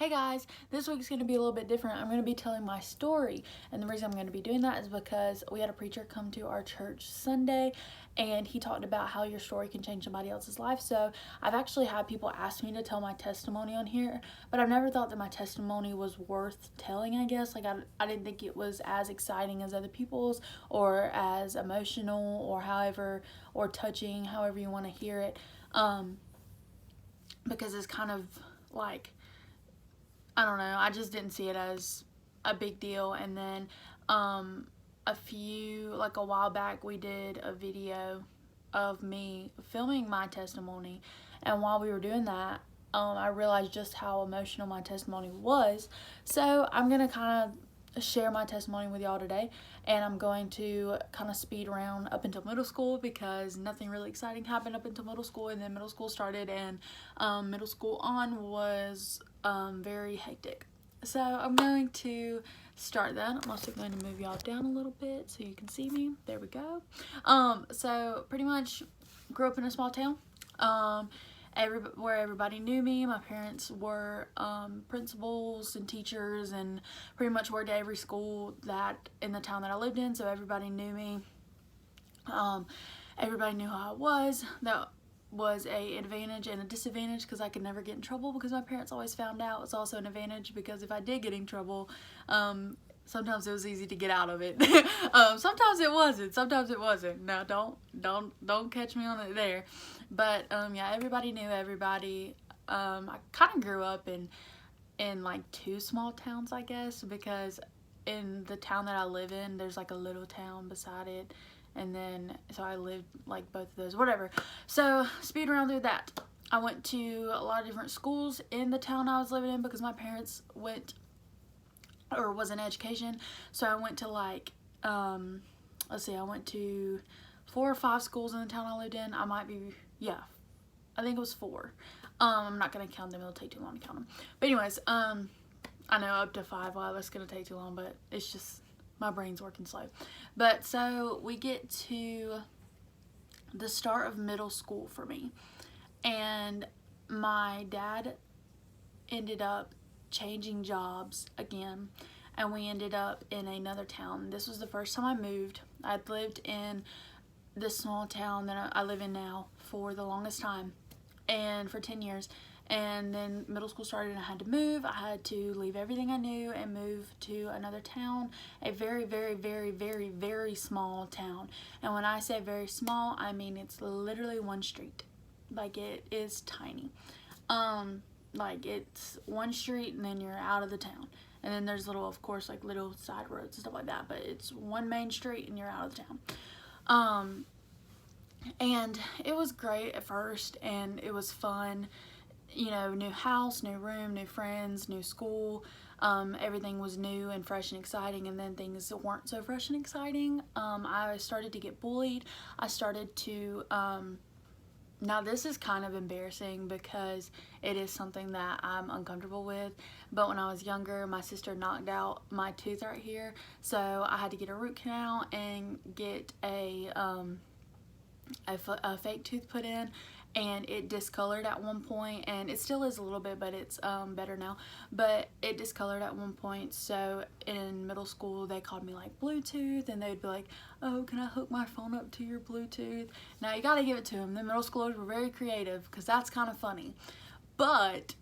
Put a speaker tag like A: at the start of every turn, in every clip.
A: Hey guys, this week's going to be a little bit different. I'm going to be telling my story, and the reason I'm going to be doing that is because we had a preacher come to our church Sunday, and he talked about how your story can change somebody else's life. So I've actually had people ask me to tell my testimony on here, but I've never thought that my testimony was worth telling, I guess. Like I didn't think it was as exciting as other people's, or as emotional, or however, or touching, however you want to hear it, because it's kind of like, I don't know, I just didn't see it as a big deal. And then a while back, we did a video of me filming my testimony, and while we were doing that, I realized just how emotional my testimony was. So I'm gonna kind of share my testimony with y'all today, and I'm going to kind of speed around up until middle school because nothing really exciting happened up until middle school, and then middle school started, and middle school on was very hectic. So I'm going to start that. I'm also going to move y'all down a little bit so you can see me. There we go. So pretty much grew up in a small town. Where everybody knew me. My parents were principals and teachers, and pretty much worked at every school that in the town that I lived in. So everybody knew me. Everybody knew who I was. That was a advantage and a disadvantage because I could never get in trouble because my parents always found out. It's also an advantage because if I did get in trouble, sometimes it was easy to get out of it. Sometimes it wasn't. Sometimes it wasn't. No, don't catch me on it there. But yeah, everybody knew everybody. I kind of grew up in like two small towns, I guess, because in the town that I live in, there's like a little town beside it. And then, so I lived like both of those, whatever. So, speed around through that. I went to a lot of different schools in the town I was living in because my parents was in education. So I went to like, I went to 4 or 5 schools in the town I lived in. I think it was 4. I'm not going to count them, it'll take too long to count them. But anyways, I know up to 5, well, that's going to take too long, but it's just, my brain's working slow. But so we get to the start of middle school for me, and my dad ended up changing jobs again, and we ended up in another town. This was the first time I moved. I'd lived in this small town that I live in now for the longest time, and for 10 years. And then middle school started and I had to move. I had to leave everything I knew and move to another town, a very, very, very, very, very small town. And when I say very small, I mean it's literally one street. Like, it is tiny. Like, it's one street and then you're out of the town. And then there's of course, like little side roads and stuff like that. But it's one main street and you're out of the town. And it was great at first, and it was fun. You know, new house, new room, new friends, new school. Everything was new and fresh and exciting, and then things weren't so fresh and exciting. I started to get bullied. I started to, now this is kind of embarrassing because it is something that I'm uncomfortable with, but when I was younger, my sister knocked out my tooth right here, so I had to get a root canal and get a fake tooth put in, and it discolored at one point, and it still is a little bit, but it's better now. But it discolored at one point, so in middle school they called me like Bluetooth, and they'd be like, oh, can I hook my phone up to your Bluetooth? Now you gotta give it to them. The middle schoolers were very creative because that's kind of funny. But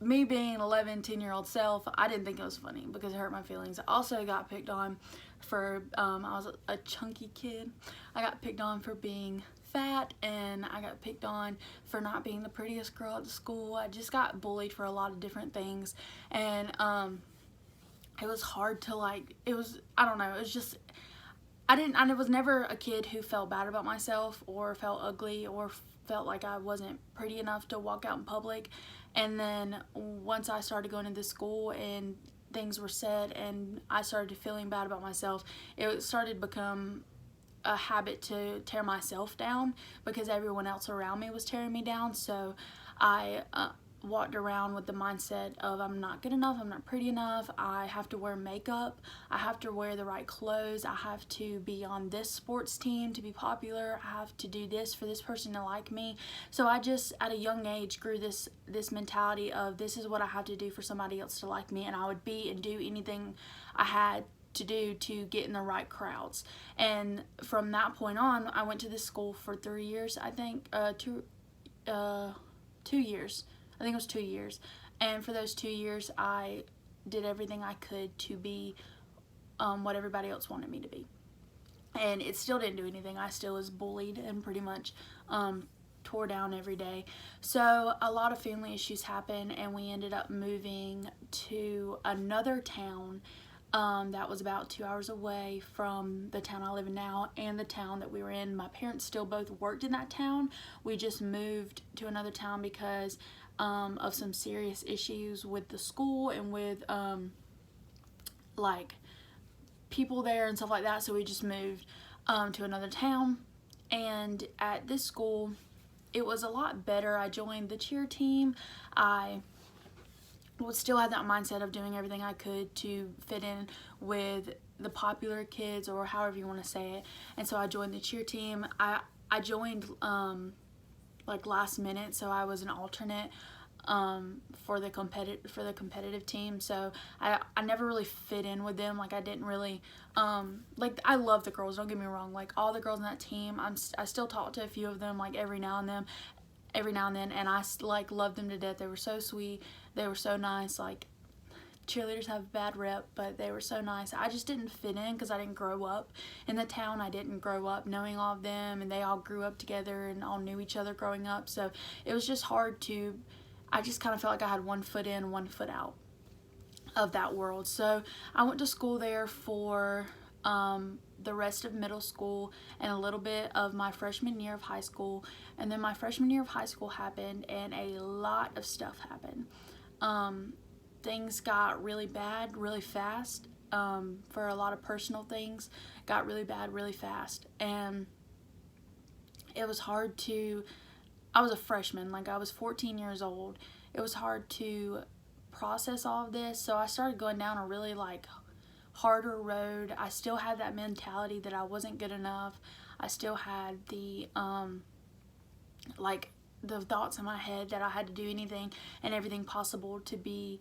A: me being an 11, 10-year-old self, I didn't think it was funny because it hurt my feelings. I also got picked on for, I was a chunky kid. I got picked on for being fat, and I got picked on for not being the prettiest girl at the school. I just got bullied for a lot of different things, and it was hard to I don't know, it was just, I was never a kid who felt bad about myself or felt ugly or felt like I wasn't pretty enough to walk out in public. And then once I started going to this school and things were said and I started feeling bad about myself, it started to become a habit to tear myself down because everyone else around me was tearing me down. So I walked around with the mindset of I'm not good enough, I'm not pretty enough, I have to wear makeup, I have to wear the right clothes, I have to be on this sports team to be popular, I have to do this for this person to like me. So I just at a young age grew this mentality of this is what I have to do for somebody else to like me, and I would be and do anything I had to do to get in the right crowds. And from that point on, I went to this school for 3 years, I think, 2 years. I think it was 2 years. And for those 2 years, I did everything I could to be what everybody else wanted me to be. And it still didn't do anything. I still was bullied and pretty much tore down every day. So a lot of family issues happened, and we ended up moving to another town that was about 2 hours away from the town I live in now and the town that we were in. My parents still both worked in that town. We just moved to another town because of some serious issues with the school and with like people there and stuff like that. So we just moved to another town. And at this school, it was a lot better. I joined the cheer team. I would still have that mindset of doing everything I could to fit in with the popular kids, or however you want to say it. And so I joined the cheer team. I joined like last minute, so I was an alternate for the competitive team. So I never really fit in with them. Like I didn't really like, I love the girls, don't get me wrong. Like all the girls in that team, I still talk to a few of them like every now and then, and I like love them to death. They were so sweet, they were so nice. Like cheerleaders have a bad rep, but they were so nice. I just didn't fit in because I didn't grow up in the town. I didn't grow up knowing all of them, and they all grew up together and all knew each other growing up. So it was just hard to, I just kind of felt like I had one foot in, one foot out of that world. So I went to school there for the rest of middle school and a little bit of my freshman year of high school. And then my freshman year of high school happened, and a lot of stuff happened. Things got really bad really fast. For a lot of personal things got really bad really fast, and it was hard to, I was a freshman, like I was 14 years old. It was hard to process all of this, so I started going down a really like harder road. I still had that mentality that I wasn't good enough. I still had the like the thoughts in my head that I had to do anything and everything possible to be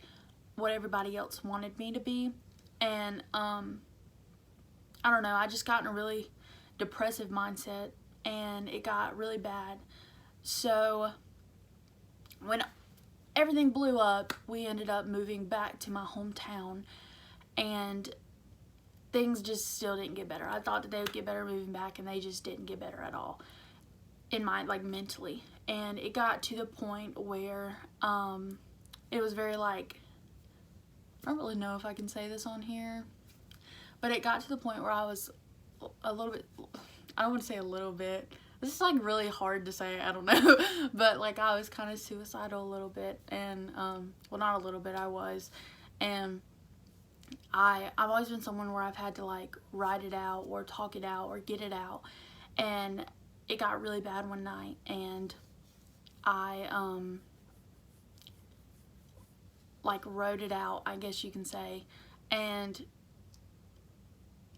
A: what everybody else wanted me to be. And I don't know, I just got in a really depressive mindset, and it got really bad. So when everything blew up, we ended up moving back to my hometown, and things just still didn't get better. I thought that they would get better moving back, and they just didn't get better at all in my, like, mentally. And it got to the point where it was very like, I don't really know if I can say this on here, but it got to the point where I was a little bit, I don't want to say a little bit, this is like really hard to say, I don't know, but like I was kind of suicidal a little bit, and well, not a little bit, I was. And I've always been someone where I've had to like write it out or talk it out or get it out, and it got really bad one night, and I like wrote it out, I guess you can say, and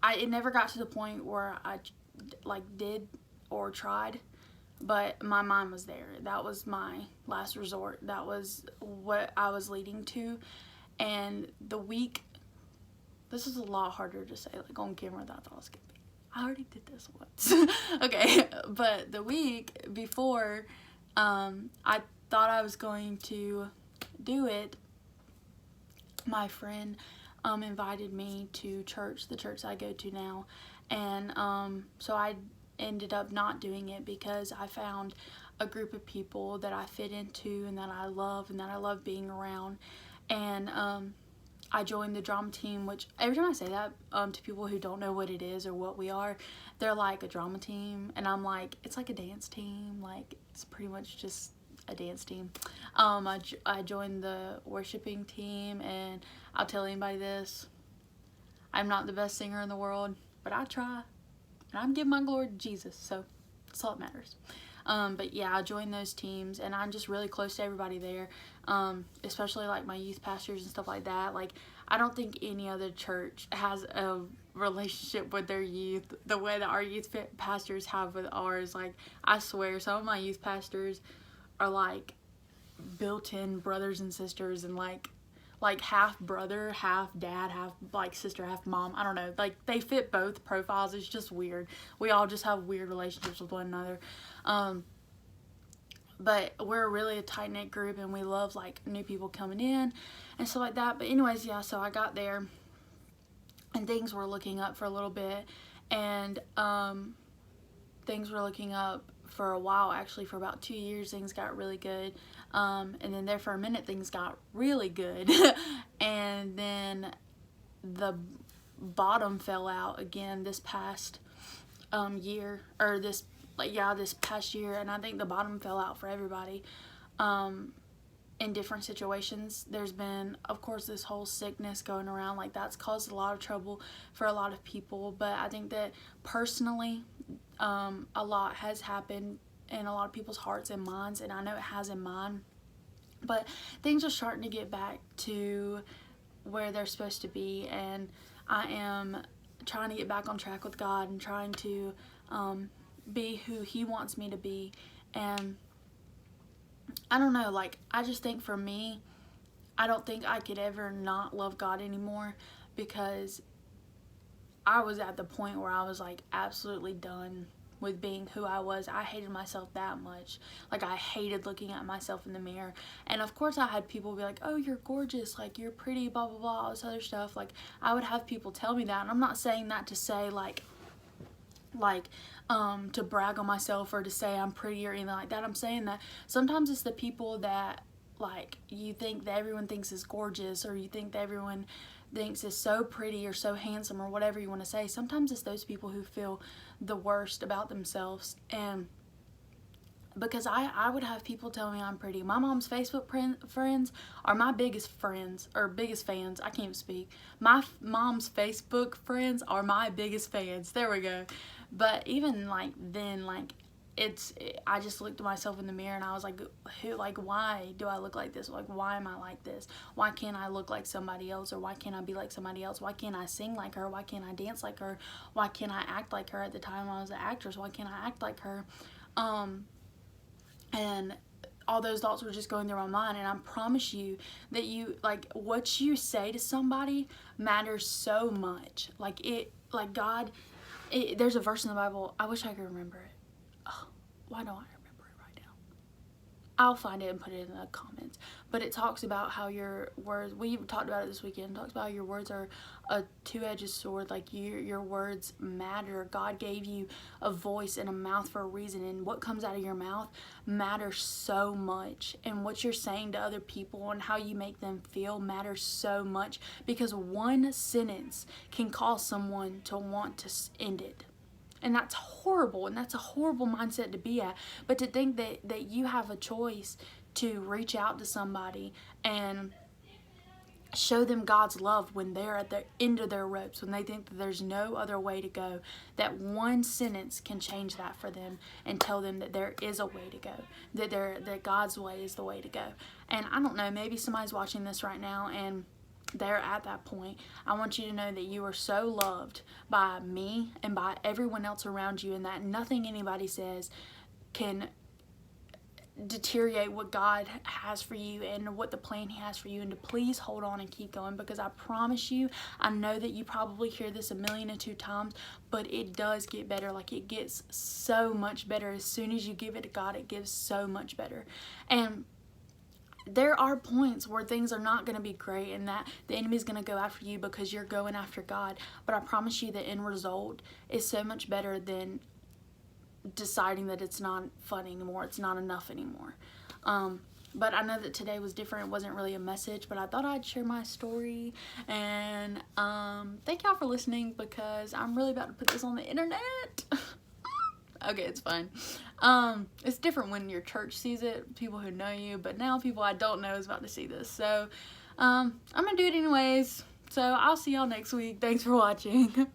A: it never got to the point where I like did or tried, but my mind was there. That was my last resort. That was what I was leading to. And the week, this is a lot harder to say like on camera than I thought it was gonna be. I already did this once. Okay, but the week before I thought I was going to do it, my friend invited me to church, the church I go to now, and so I ended up not doing it because I found a group of people that I fit into and that I love being around. And I joined the drama team, which every time I say that to people who don't know what it is or what we are, they're like, a drama team, and I'm like, it's like a dance team, like it's pretty much just a dance team. I joined the worshiping team, and I'll tell anybody this, I'm not the best singer in the world, but I try, and I'm giving my glory to Jesus, so that's all that matters. But yeah, I joined those teams, and I'm just really close to everybody there, especially like my youth pastors and stuff like that. Like, I don't think any other church has a relationship with their youth the way that our youth pastors have with ours. Like, I swear, some of my youth pastors are like built-in brothers and sisters, and like half brother, half dad, half like sister, half mom. I don't know, like they fit both profiles. It's just weird. We all just have weird relationships with one another. But we're really a tight-knit group, and we love like new people coming in and stuff like that. But anyways, yeah, so I got there and things were looking up for a little bit, and things were looking up for a while. Actually, for about 2 years, things got really good, and then there for a minute things got really good and then the bottom fell out again this past year, or this past year. And I think the bottom fell out for everybody in different situations. There's been, of course, this whole sickness going around. Like, that's caused a lot of trouble for a lot of people. But I think that personally, a lot has happened in a lot of people's hearts and minds, and I know it has in mine. But things are starting to get back to where they're supposed to be, and I am trying to get back on track with God and trying to be who He wants me to be. And I don't know, like, I just think for me, I don't think I could ever not love God anymore, because I was at the point where I was like absolutely done with being who I was. I hated myself that much. Like, I hated looking at myself in the mirror. And of course I had people be like, oh, you're gorgeous, like, you're pretty, blah blah blah, all this other stuff. Like, I would have people tell me that, and I'm not saying that to say like to brag on myself or to say I'm pretty or anything like that. I'm saying that sometimes it's the people that like you think that everyone thinks is gorgeous, or you think that everyone thinks is so pretty or so handsome or whatever you want to say. Sometimes it's those people who feel the worst about themselves. And because I would have people tell me I'm pretty. My mom's Facebook friends are my biggest friends, or biggest fans. I can't even speak. My mom's Facebook friends are my biggest fans. There we go. But even like then, like, I just looked at myself in the mirror and I was like, why do I look like this? Like, why am I like this? Why can't I look like somebody else? Or why can't I be like somebody else? Why can't I sing like her? Why can't I dance like her? Why can't I act like her? At the time I was an actress, why can't I act like her? And all those thoughts were just going through my mind. And I promise you that what you say to somebody matters so much. God, there's a verse in the Bible, I wish I could remember it. Oh, why don't I remember it right now? I'll find it and put it in the comments. But it talks about how your words, we talked about it this weekend, talks about how your words are a two-edged sword. Like, your words matter. God gave you a voice and a mouth for a reason, and what comes out of your mouth matters so much. And what you're saying to other people and how you make them feel matters so much, because one sentence can cause someone to want to end it. And that's horrible, and that's a horrible mindset to be at. But to think that you have a choice to reach out to somebody and show them God's love when they're at the end of their ropes, when they think that there's no other way to go, that one sentence can change that for them and tell them that there is a way to go, that God's way is the way to go. And I don't know, maybe somebody's watching this right now and they're at that point. I want you to know that you are so loved by me and by everyone else around you, and that nothing anybody says can deteriorate what God has for you and what the plan He has for you. And to please hold on and keep going, because I promise you, I know that you probably hear this 1,000,002 times, but it does get better. Like, it gets so much better. As soon as you give it to God, it gives so much better. And there are points where things are not going to be great and that the enemy's going to go after you because you're going after God. But I promise you the end result is so much better than deciding that it's not fun anymore, it's not enough anymore. But I know that today was different. It wasn't really a message, but I thought I'd share my story. And thank y'all for listening, because I'm really about to put this on the internet. Okay, it's fine. It's different when your church sees it, people who know you, but now people I don't know is about to see this. So I'm gonna do it anyways. So I'll see y'all next week. Thanks for watching.